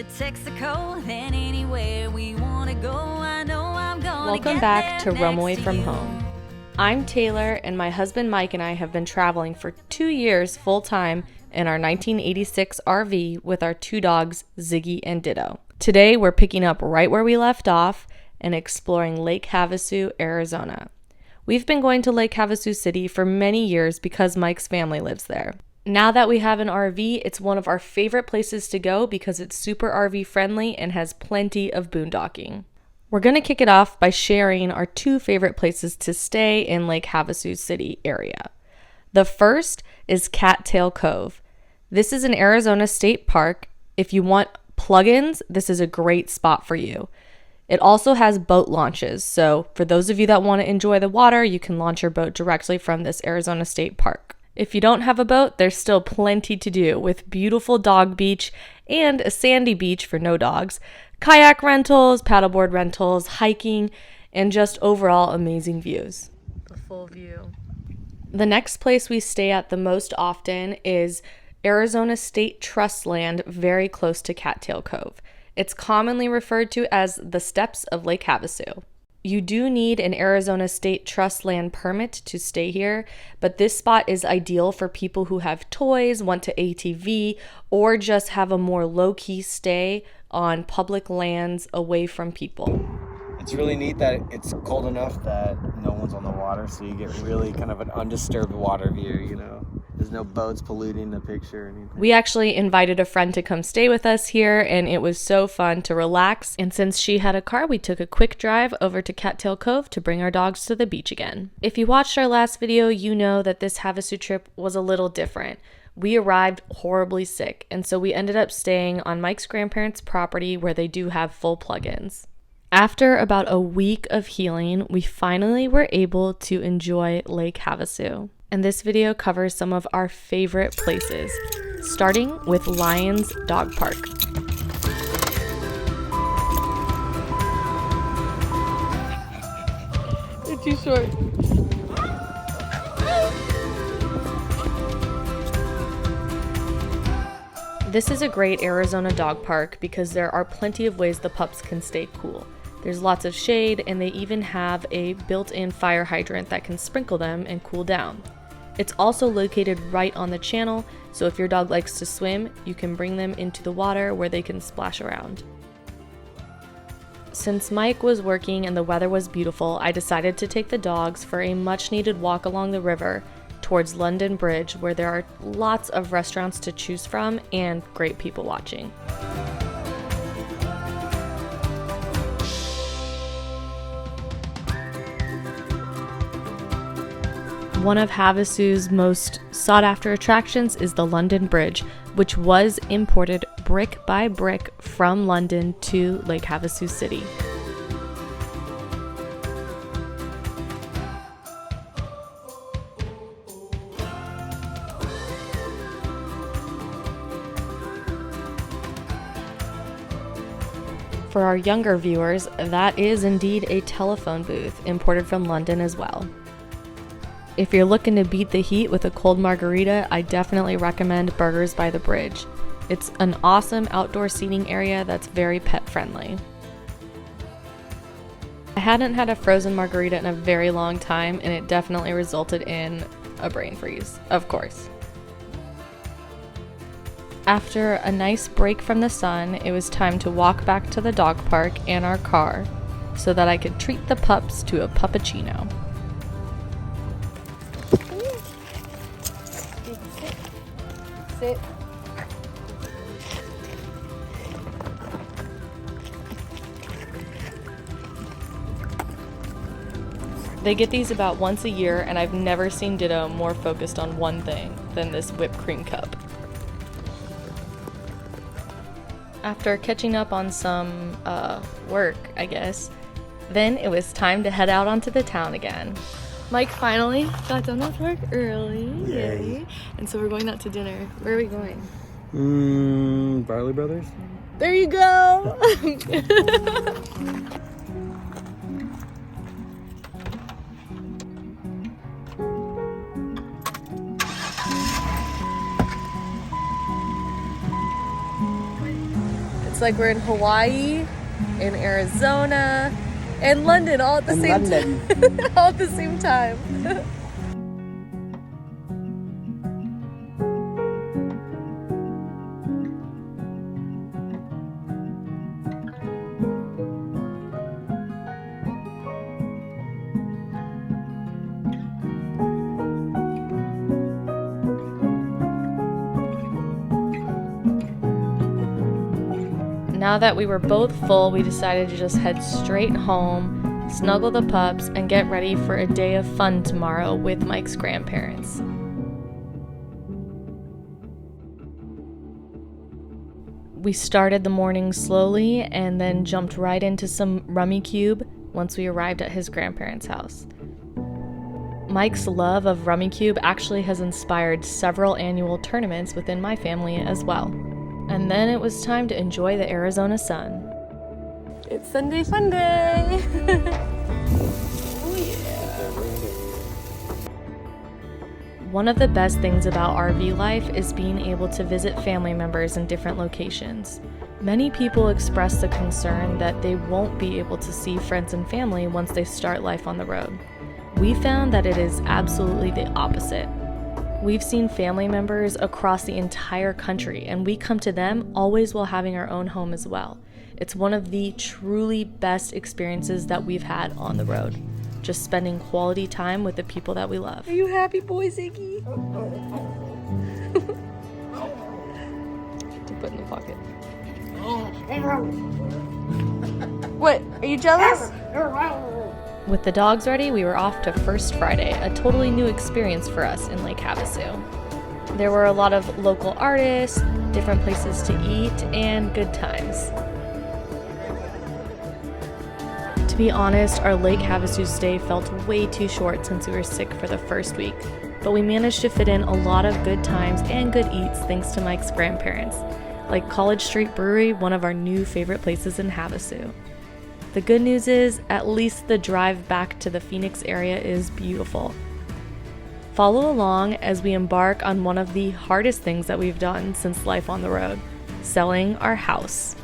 to Texaco, then anywhere we want to go. I know I'm gonna Welcome get back there to Roam next Away to from you. Home. I'm Taylor, and my husband Mike and I have been traveling for 2 years full-time in our 1986 RV with our 2 dogs, Ziggy and Ditto. Today, we're picking up right where we left off and exploring Lake Havasu, Arizona. We've been going to Lake Havasu City for many years because Mike's family lives there. Now that we have an RV, it's one of our favorite places to go because it's super RV friendly and has plenty of boondocking. We're going to kick it off by sharing our 2 favorite places to stay in Lake Havasu City area. The first is Cattail Cove. This is an Arizona state park. If you want plug-ins, this is a great spot for you. It also has boat launches, so for those of you that want to enjoy the water, you can launch your boat directly from this Arizona state park. If you don't have a boat, there's still plenty to do with beautiful dog beach and a sandy beach for no dogs, kayak rentals, paddleboard rentals, hiking, and just overall amazing views. The full view. The next place we stay at the most often is Arizona State Trust land very close to Cattail Cove. It's commonly referred to as the Steps of Lake Havasu. You do need an Arizona State Trust land permit to stay here, but this spot is ideal for people who have toys, want to ATV, or just have a more low-key stay on public lands away from people. It's really neat that it's cold enough that no one's on the water, so you get really kind of an undisturbed water view, you know. There's no boats polluting the picture or anything. We actually invited a friend to come stay with us here, and it was so fun to relax. And since she had a car, we took a quick drive over to Cattail Cove to bring our dogs to the beach again. If you watched our last video, you know that this Havasu trip was a little different. We arrived horribly sick, and so we ended up staying on Mike's grandparents' property where they do have full plug-ins. After about a week of healing, we finally were able to enjoy Lake Havasu. And this video covers some of our favorite places, starting with Lions Dog Park. It's too short. This is a great Arizona dog park because there are plenty of ways the pups can stay cool. There's lots of shade, and they even have a built-in fire hydrant that can sprinkle them and cool down. It's also located right on the channel, so if your dog likes to swim, you can bring them into the water where they can splash around. Since Mike was working and the weather was beautiful, I decided to take the dogs for a much-needed walk along the river towards London Bridge, where there are lots of restaurants to choose from and great people watching. One of Havasu's most sought-after attractions is the London Bridge, which was imported brick by brick from London to Lake Havasu City. For our younger viewers, that is indeed a telephone booth imported from London as well. If you're looking to beat the heat with a cold margarita, I definitely recommend Burgers by the Bridge. It's an awesome outdoor seating area that's very pet friendly. I hadn't had a frozen margarita in a very long time, and it definitely resulted in a brain freeze, of course. After a nice break from the sun, it was time to walk back to the dog park and our car so that I could treat the pups to a puppuccino. Sit. They get these about once a year, and I've never seen Ditto more focused on one thing than this whipped cream cup. After catching up on some work, I guess, then it was time to head out onto the town again. Mike finally got done with work early. Yay. And so we're going out to dinner. Where are we going? Barley Brothers? There you go! It's like we're in Hawaii, in Arizona, and London all at the same time. All at the same time. Now that we were both full, we decided to just head straight home, snuggle the pups, and get ready for a day of fun tomorrow with Mike's grandparents. We started the morning slowly and then jumped right into some rummy cube once we arrived at his grandparents' house. Mike's love of rummy cube actually has inspired several annual tournaments within my family as well. And then it was time to enjoy the Arizona sun. It's Sunday fun day! Oh yeah! One of the best things about RV life is being able to visit family members in different locations. Many people express the concern that they won't be able to see friends and family once they start life on the road. We found that it is absolutely the opposite. We've seen family members across the entire country, and we come to them always while having our own home as well. It's one of the truly best experiences that we've had on the road. Just spending quality time with the people that we love. Are you happy, boy Ziggy? To put in the pocket. What? Are you jealous? With the dogs ready, we were off to First Friday, a totally new experience for us in Lake Havasu. There were a lot of local artists, different places to eat, and good times. To be honest, our Lake Havasu stay felt way too short since we were sick for the first week, but we managed to fit in a lot of good times and good eats thanks to Mike's grandparents, like College Street Brewery, one of our new favorite places in Havasu. The good news is, at least the drive back to the Phoenix area is beautiful. Follow along as we embark on one of the hardest things that we've done since life on the road, selling our house.